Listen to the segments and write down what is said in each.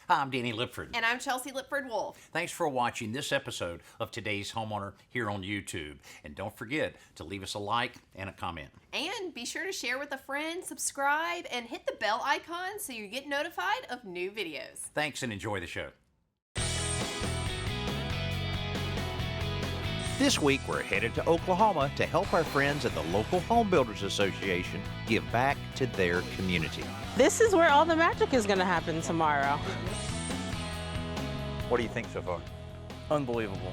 Hi, I'm Danny Lipford. And I'm Chelsea Lipford-Wolf. Thanks for watching this episode of Today's Homeowner here on YouTube. And don't forget to leave us a like and a comment. And be sure to share with a friend, subscribe, and hit the bell icon so you get notified of new videos. Thanks and enjoy the show. This week, we're headed to Oklahoma to help our friends at the local Home Builders Association give back to their community. This is where all the magic is going to happen tomorrow. What do you think so far? Unbelievable.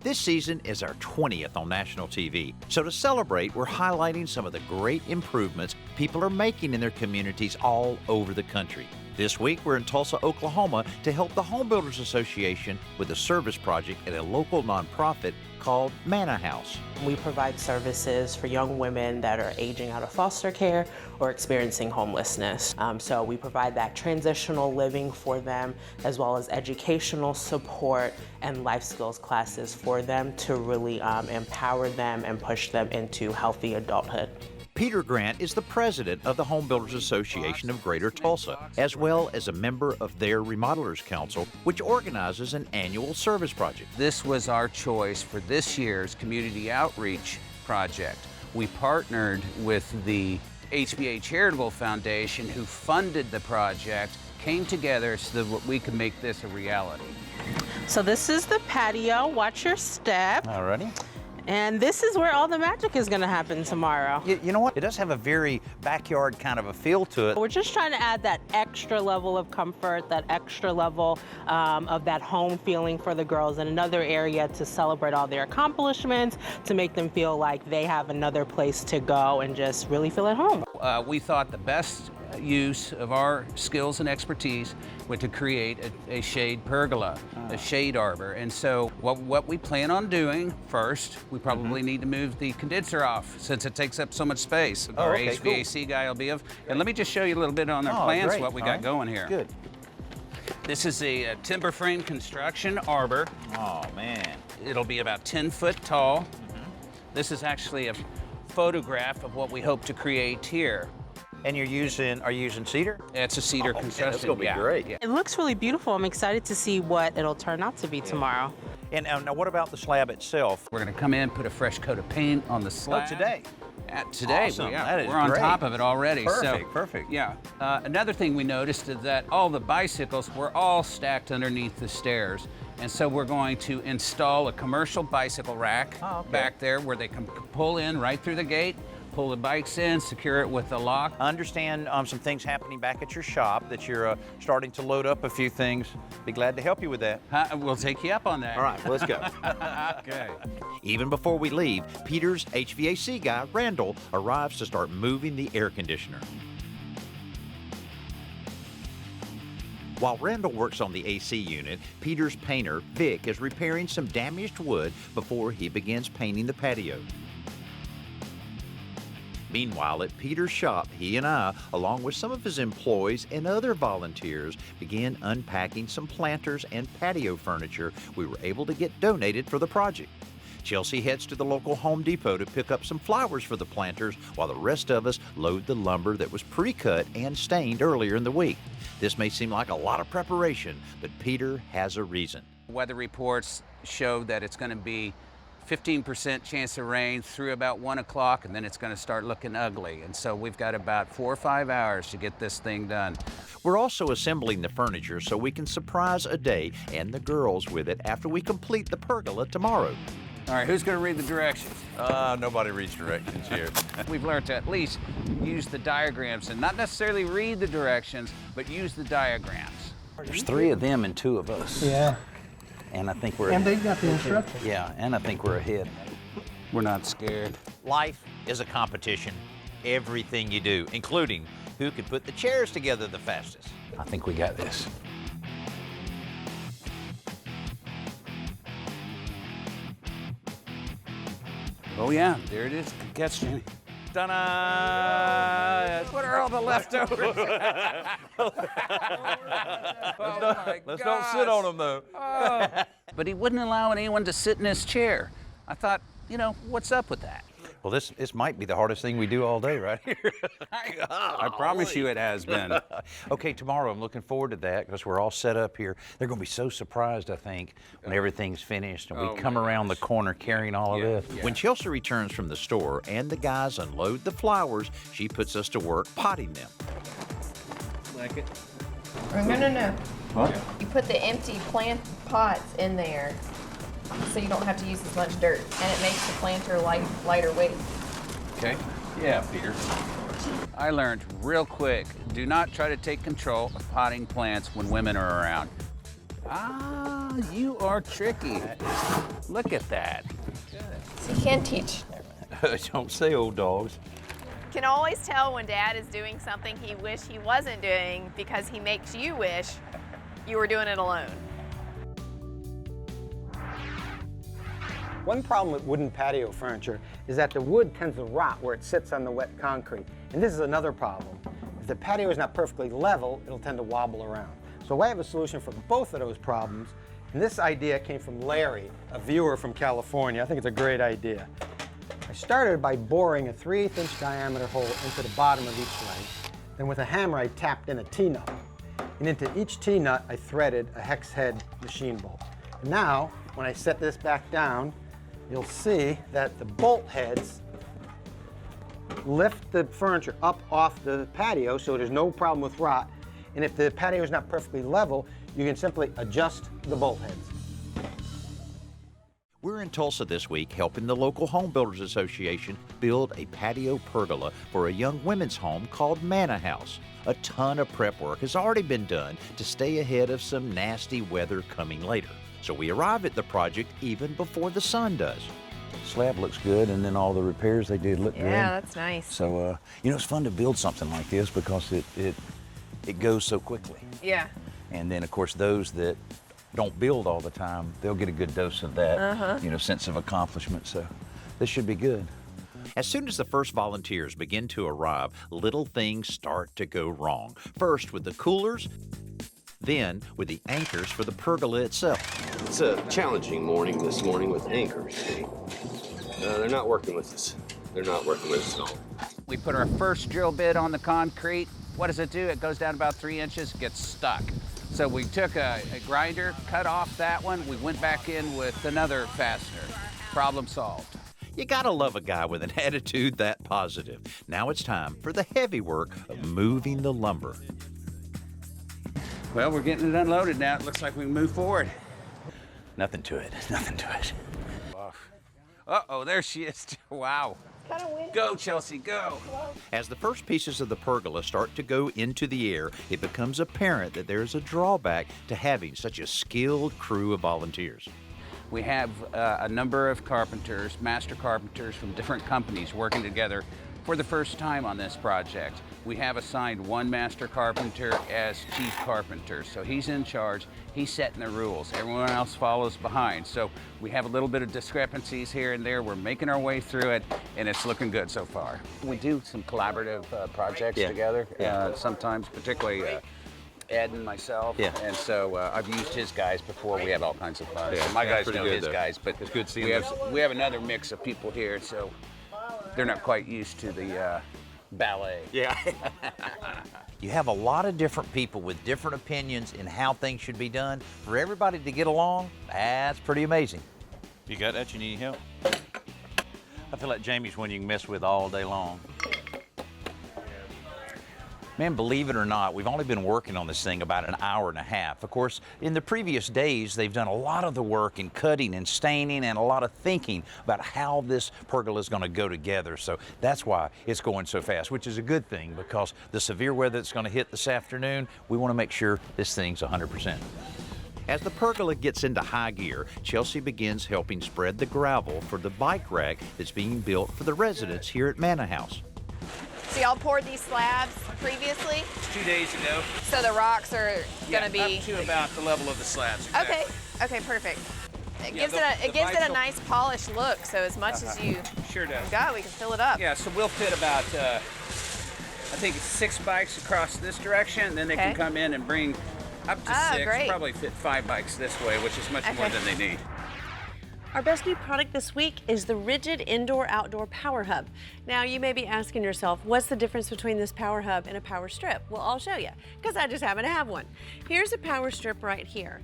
This season is our 20th on national TV. So to celebrate, we're highlighting some of the great improvements people are making in their communities all over the country. This week, we're in Tulsa, Oklahoma to help the Home Builders Association with a service project at a local nonprofit called Manna House. We provide services for young women that are aging out of foster care or experiencing homelessness. So we provide that transitional living for them, as well as educational support and life skills classes for them to really empower them and push them into healthy adulthood. Peter Grant is the president of the Home Builders Association of Greater Tulsa, as well as a member of their Remodelers Council, which organizes an annual service project. This was our choice for this year's community outreach project. We partnered with the HBA Charitable Foundation, who funded the project, came together so that we could make this a reality. So this is the patio. Watch your step. Alrighty. And this is where all the magic is going to happen tomorrow. You know what? It does have a very backyard kind of a feel to it. We're just trying to add that extra level of comfort, that extra level of that home feeling for the girls, and another area to celebrate all their accomplishments, to make them feel like they have another place to go and just really feel at home. We thought the best use of our skills and expertise was to create a shade pergola, a shade arbor. And so what we plan on doing first, we probably need to move the condenser off since it takes up so much space. Our okay, HVAC guy will be of. And let me just show you a little bit on our plans great. what we got going here. Good. This is a timber frame construction arbor. Oh, man. It'll be about 10 foot tall. This is actually a photograph of what we hope to create here. And are you using cedar? It's a cedar construction. That's gonna be great. Yeah. It looks really beautiful. I'm excited to see what it'll turn out to be tomorrow. And now what about the slab itself? We're gonna come in, put a fresh coat of paint on the slab. Today? Today, Awesome. yeah, That is we're on great. top of it already. Perfect. Yeah. Another thing we noticed is that all the bicycles were all stacked underneath the stairs. And so we're going to install a commercial bicycle rack back there where they can pull in right through the gate, pull the bikes in, secure it with a lock. I understand some things happening back at your shop, that you're starting to load up a few things. Be glad to help you with that. We'll take you up on that. All right, let's go. Okay. Even before we leave, Peter's HVAC guy, Randall, arrives to start moving the air conditioner. While Randall works on the AC unit, Peter's painter, Vic, is repairing some damaged wood before he begins painting the patio. Meanwhile, at Peter's shop, he and I, along with some of his employees and other volunteers, began unpacking some planters and patio furniture we were able to get donated for the project. Chelsea heads to the local Home Depot to pick up some flowers for the planters, while the rest of us load the lumber that was pre-cut and stained earlier in the week. This may seem like a lot of preparation, but Peter has a reason. Weather reports show that it's going to be 15% chance of rain through about 1 o'clock, and then it's going to start looking ugly. And so we've got about 4 or 5 hours to get this thing done. We're also assembling the furniture so we can surprise Aday and the girls with it after we complete the pergola tomorrow. All right, who's going to read the directions? Nobody reads directions here. We've learned to at least use the diagrams and not necessarily read the directions, but use the diagrams. There's 3 of them and 2 of us. Yeah. And I think we're And they got the instructions. Yeah, and I think we're ahead. We're not scared. Life is a competition. Everything you do, including who can put the chairs together the fastest. I think we got this. Oh yeah, there it is. Good catch, Jenny. Ta-da! What are all the leftovers? Let's don't sit on them, though. But he wouldn't allow anyone to sit in his chair. I thought, you know, what's up with that? Well, this might be the hardest thing we do all day right here. I promise you it has been. Okay, tomorrow I'm looking forward to that because we're all set up here. They're going to be so surprised, I think, when everything's finished and we come around the corner carrying all of this. Yeah. When Chelsea returns from the store and the guys unload the flowers, she puts us to work potting them. Like it? No. What? You put the empty plant pots in there so you don't have to use as much dirt, and it makes the planter lighter weight. Okay. Yeah, Peter. I learned real quick, do not try to take control of potting plants when women are around. Ah, you are tricky. Look at that. So you can teach. Don't say old dogs. Can always tell when Dad is doing something he wished he wasn't doing because he makes you wish you were doing it alone. One problem with wooden patio furniture is that the wood tends to rot where it sits on the wet concrete. And this is another problem. If the patio is not perfectly level, it'll tend to wobble around. So I have a solution for both of those problems. And this idea came from Larry, a viewer from California. I think it's a great idea. I started by boring a 3/8 inch diameter hole into the bottom of each leg. Then with a hammer, I tapped in a T-nut. And into each T-nut, I threaded a hex head machine bolt. And now, when I set this back down, you'll see that the bolt heads lift the furniture up off the patio so there's no problem with rot. And if the patio is not perfectly level, you can simply adjust the bolt heads. We're in Tulsa this week helping the local Home Builders Association build a patio pergola for a young women's home called Manor House. A ton of prep work has already been done to stay ahead of some nasty weather coming later. So we arrive at the project even before the sun does. Slab looks good, and then all the repairs they did look good. Yeah, that's nice. So, you know, it's fun to build something like this because it goes so quickly. Yeah. And then, of course, those that don't build all the time, they'll get a good dose of that, you know, sense of accomplishment. So this should be good. As soon as the first volunteers begin to arrive, little things start to go wrong. First with the coolers, then with the anchors for the pergola itself. It's a challenging morning this morning with anchors. They're not working with us. They're not working with us at all. We put our first drill bit on the concrete. What does it do? It goes down about 3 inches, gets stuck. So we took a grinder, cut off that one. We went back in with another fastener. Problem solved. You gotta love a guy with an attitude that positive. Now it's time for the heavy work of moving the lumber. Well, we're getting it unloaded now. It looks like we can move forward. Nothing to it, nothing to it. Uh-oh, there she is. Wow. Kind of windy. Go, Chelsea, go. As the first pieces of the pergola start to go into the air, it becomes apparent that there's a drawback to having such a skilled crew of volunteers. We have a number of carpenters, master carpenters from different companies working together for the first time on this project. We have assigned one master carpenter as chief carpenter, so he's in charge, he's setting the rules. Everyone else follows behind. So we have a little bit of discrepancies here and there. We're making our way through it, and it's looking good so far. We do some collaborative projects together, sometimes, particularly Ed and myself. Yeah. And so I've used his guys before. We have all kinds of fun. Yeah, So my guys pretty know good, his though. guys, but It's good seeing we them. we have another mix of people here, so they're not quite used to the ballet. Yeah. You have a lot of different people with different opinions in how things should be done. For everybody to get along, that's pretty amazing. You got that? You need help? I feel like Jamie's one you can mess with all day long. Man, believe it or not, we've only been working on this thing about an hour and a half. Of course, in the previous days, they've done a lot of the work in cutting and staining and a lot of thinking about how this pergola is going to go together. So that's why it's going so fast, which is a good thing because the severe weather that's going to hit this afternoon, we want to make sure this thing's 100%. As the pergola gets into high gear, Chelsea begins helping spread the gravel for the bike rack that's being built for the residents here at Manor House. So y'all poured these slabs previously, 2 days ago. so the rocks are gonna be up to about the level of the slabs. okay. Okay, perfect. It Yeah, gives the it bikes a will- nice polished look. So as much as you Sure does. got, we can fill it up. Yeah, so we'll fit about, I think it's 6 bikes across this direction, and then they can Okay. come in and bring up to 6, great. probably fit 5 bikes this way, which is much more Okay. than they need. Our best new product this week is the Rigid Indoor-Outdoor Power Hub. Now, you may be asking yourself, what's the difference between this power hub and a power strip? Well, I'll show you, because I just happen to have one. Here's a power strip right here,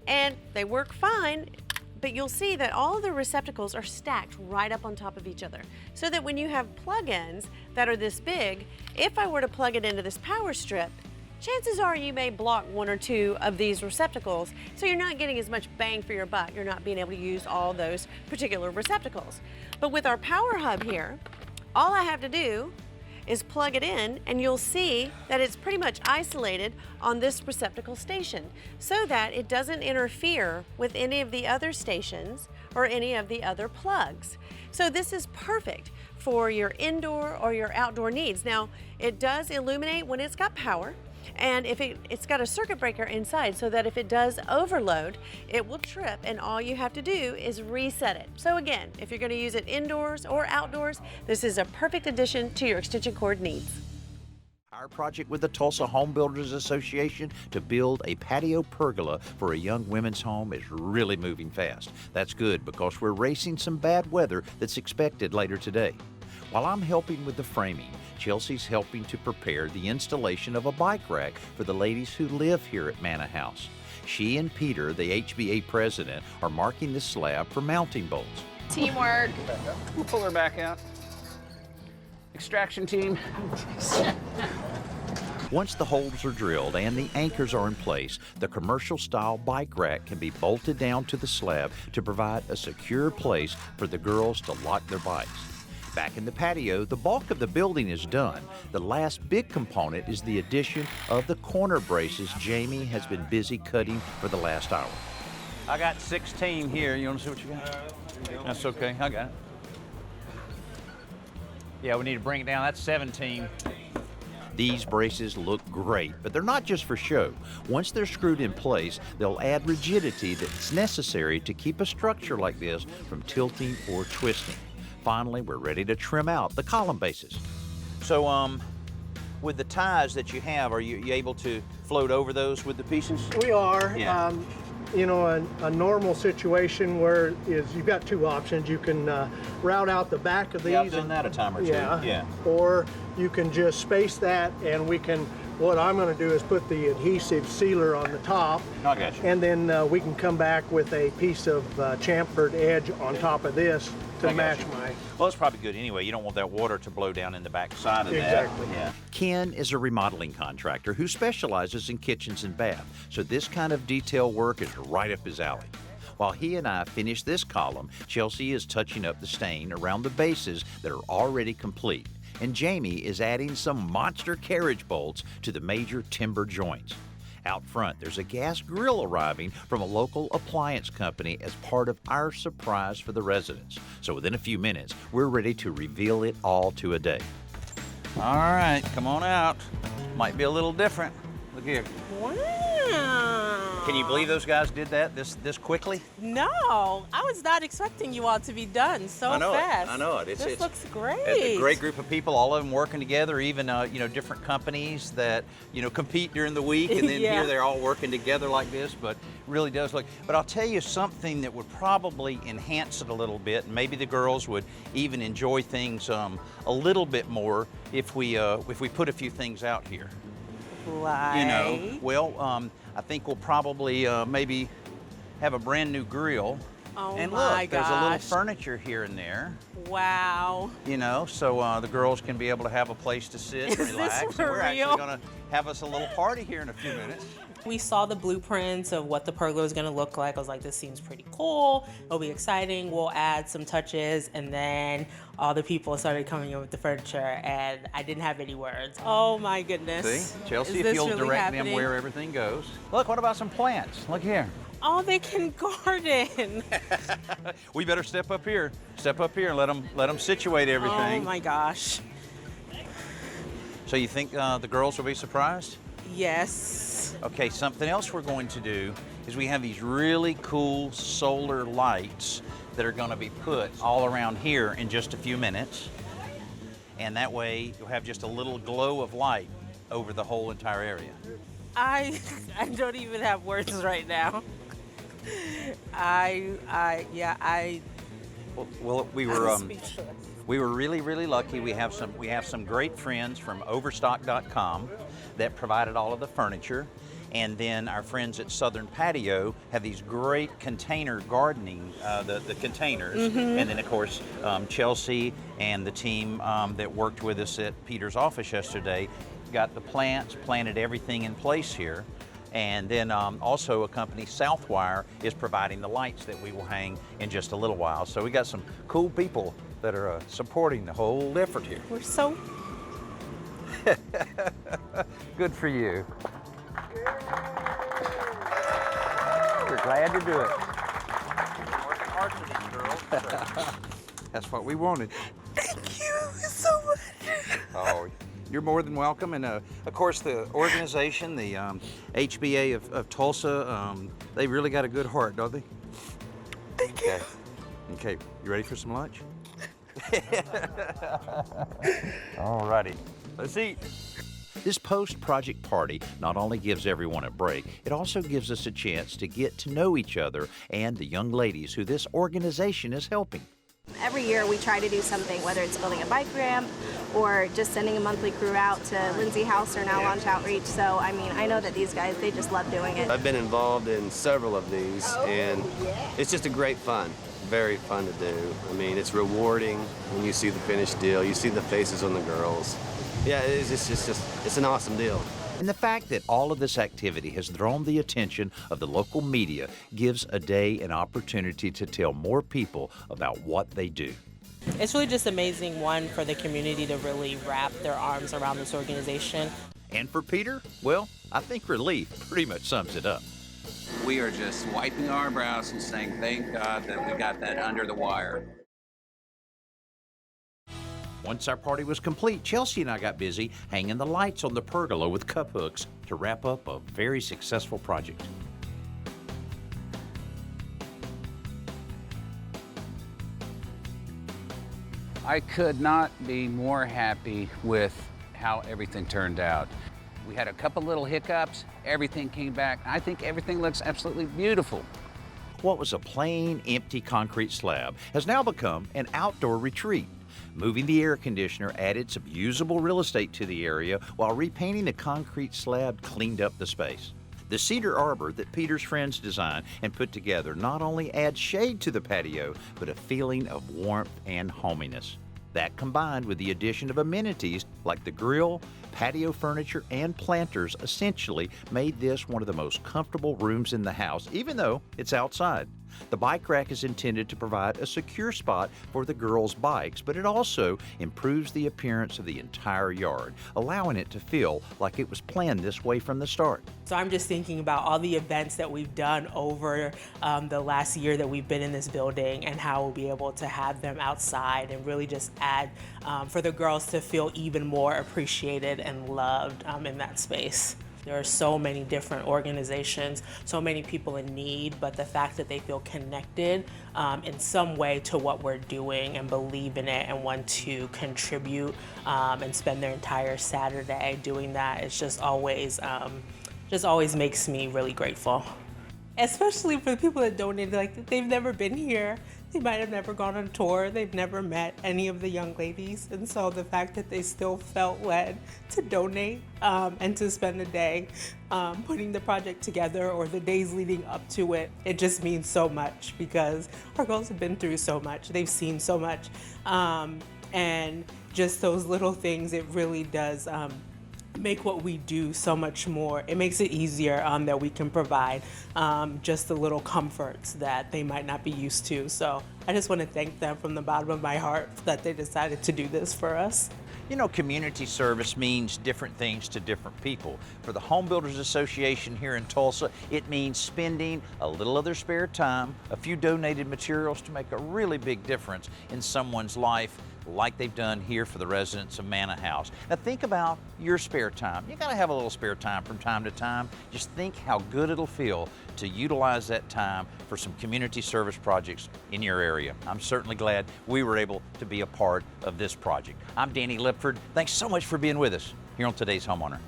and they work fine, but you'll see that all of the receptacles are stacked right up on top of each other, so that when you have plug-ins that are this big, if I were to plug it into this power strip, chances are you may block 1 or 2 of these receptacles, so you're not getting as much bang for your buck. You're not being able to use all those particular receptacles. But with our power hub here, all I have to do is plug it in, and you'll see that it's pretty much isolated on this receptacle station, so that it doesn't interfere with any of the other stations or any of the other plugs. So this is perfect for your indoor or your outdoor needs. Now, it does illuminate when it's got power, and if it's got a circuit breaker inside, so that if it does overload, it will trip, and all you have to do is reset it. So again, if you're going to use it indoors or outdoors, this is a perfect addition to your extension cord needs. Our project with the Tulsa Home Builders Association to build a patio pergola for a young women's home is really moving fast. That's good, because we're racing some bad weather that's expected later today. While I'm helping with the framing, Chelsea's helping to prepare the installation of a bike rack for the ladies who live here at Manor House. She and Peter, the HBA president, are marking the slab for mounting bolts. Teamwork. We'll pull her back out. Extraction team. Once the holes are drilled and the anchors are in place, the commercial-style bike rack can be bolted down to the slab to provide a secure place for the girls to lock their bikes. Back in the patio, the bulk of the building is done. The last big component is the addition of the corner braces Jamie has been busy cutting for the last hour. I got 16 here. You want to see what you got? That's okay. I got it. Yeah, we need to bring it down. That's 17. These braces look great, but they're not just for show. Once they're screwed in place, they'll add rigidity that's necessary to keep a structure like this from tilting or twisting. Finally, we're ready to trim out the column bases. So, with the ties that you have, are you able to float over those with the pieces? We are. Yeah. You know, a normal situation where you've got 2 options. You can route out the back of these. Yeah, I've done that a time or two. Yeah. Or you can just space that, and what I'm going to do is put the adhesive sealer on the top. I got you. And then we can come back with a piece of chamfered edge on top of this to match my. Well, it's probably good anyway. You don't want that water to blow down in the back side of Exactly. that. Yeah. Ken is a remodeling contractor who specializes in kitchens and baths, so this kind of detail work is right up his alley. While he and I finish this column, Chelsea is touching up the stain around the bases that are already complete, and Jamie is adding some monster carriage bolts to the major timber joints. Out front, there's a gas grill arriving from a local appliance company as part of our surprise for the residents. So within a few minutes, we're ready to reveal it all to a day. All right, come on out. Might be a little different. Look here. Wow. Can you believe those guys did that this quickly? No, I was not expecting you all to be done so I know fast. it. I know it. This looks great. A great group of people, all of them working together, even different companies that compete during the week, and then Yeah. here they're all working together like this. But really does look. But I'll tell you something that would probably enhance it a little bit, and maybe the girls would even enjoy things a little bit more if we put a few things out here. Like? I think we'll probably maybe have a brand new grill. Oh And my look, there's a little gosh. furniture here and there. Wow. So the girls can be able to have a place to sit and Is this relax. And for we're actually real? going to have us a little party here in a few minutes. We saw the blueprints of what the pergola is going to look like. I was like, this seems pretty cool. It'll be exciting. We'll add some touches. And then all the people started coming in with the furniture, and I didn't have any words. Oh my goodness. See, Chelsea, Is if this you'll really direct happening? them where everything goes. Look, what about some plants? Look here. Oh, they can garden. We better step up here. Step up here and let them situate everything. Oh my gosh. So you think the girls will be surprised? Yes. Okay, something else we're going to do is we have these really cool solar lights that are going to be put all around here in just a few minutes. And that way you'll have just a little glow of light over the whole entire area? I don't even have words right now. Well, I'm speechless. we were really lucky. We have some great friends from Overstock.com that provided all of the furniture. And then our friends at Southern Patio have these great container gardening, the containers. And then, of course, Chelsea and the team that worked with us at Peter's office yesterday got the plants, planted everything in place here. And then also a company, Southwire, is providing the lights that we will hang in just a little while. So we got some cool people that are supporting the whole effort here. We're so Good for you. We're glad to do it. Working hard for these girls. That's what we wanted. Thank you so much. Oh, you're more than welcome. And of course, the organization, the HBA of Tulsa, they really got a good heart, don't they? Thank you. Okay, you ready for some lunch? All righty, let's eat. This post-project party not only gives everyone a break, it also gives us a chance to get to know each other and the young ladies who this organization is helping. Every year we try to do something, whether it's building a bike ramp or just sending a monthly crew out to Lindsay House or now Launch Outreach. So, I mean, I know that these guys, they just love doing it. I've been involved in several of these, and it's just a great fun. Very fun to do. I mean, it's rewarding when you see the finished deal. You see the faces on the girls. Yeah, it's an awesome deal. And the fact that all of this activity has drawn the attention of the local media gives a day an opportunity to tell more people about what they do. It's really just amazing, one, for the community to really wrap their arms around this organization. And for Peter, well, I think relief pretty much sums it up. We are just wiping our brows and saying, thank God that we got that under the wire. Once our party was complete, Chelsea and I got busy hanging the lights on the pergola with cup hooks to wrap up a very successful project. I could not be more happy with how everything turned out. We had a couple little hiccups, everything came back. I think everything looks absolutely beautiful. What was a plain, empty concrete slab has now become an outdoor retreat. Moving the air conditioner added some usable real estate to the area, while repainting the concrete slab cleaned up the space. The cedar arbor that Peter's friends designed and put together not only adds shade to the patio, but a feeling of warmth and hominess. That, combined with the addition of amenities like the grill, patio furniture, and planters, essentially made this one of the most comfortable rooms in the house, even though it's outside. The bike rack is intended to provide a secure spot for the girls' bikes, but it also improves the appearance of the entire yard, allowing it to feel like it was planned this way from the start. So I'm just thinking about all the events that we've done over the last year that we've been in this building, and how we'll be able to have them outside and really just add for the girls to feel even more appreciated and loved in that space. There are so many different organizations, so many people in need, but the fact that they feel connected in some way to what we're doing and believe in it and want to contribute and spend their entire Saturday doing that, it's just always makes me really grateful. Especially for the people that donated, like they've never been here. They might have never gone on tour. They've never met any of the young ladies. And so the fact that they still felt led to donate and to spend a day putting the project together or the days leading up to it, it just means so much, because our girls have been through so much. They've seen so much. And just those little things, it really does make what we do so much more. It makes it easier that we can provide just the little comforts that they might not be used to. So I just want to thank them from the bottom of my heart that they decided to do this for us. You know, community service means different things to different people. For the Home Builders Association here in Tulsa, it means spending a little of their spare time, a few donated materials to make a really big difference in someone's life, like they've done here for the residents of Manor House. Now think about your spare time. You gotta have a little spare time from time to time. Just think how good it'll feel to utilize that time for some community service projects in your area. I'm certainly glad we were able to be a part of this project. I'm Danny Lipford. Thanks so much for being with us. here on Today's Homeowner.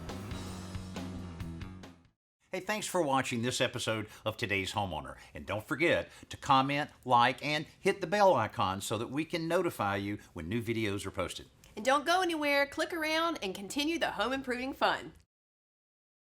Hey, thanks for watching this episode of Today's Homeowner. And don't forget to comment, like, and hit the bell icon so that we can notify you when new videos are posted. And don't go anywhere, click around and continue the home improving fun.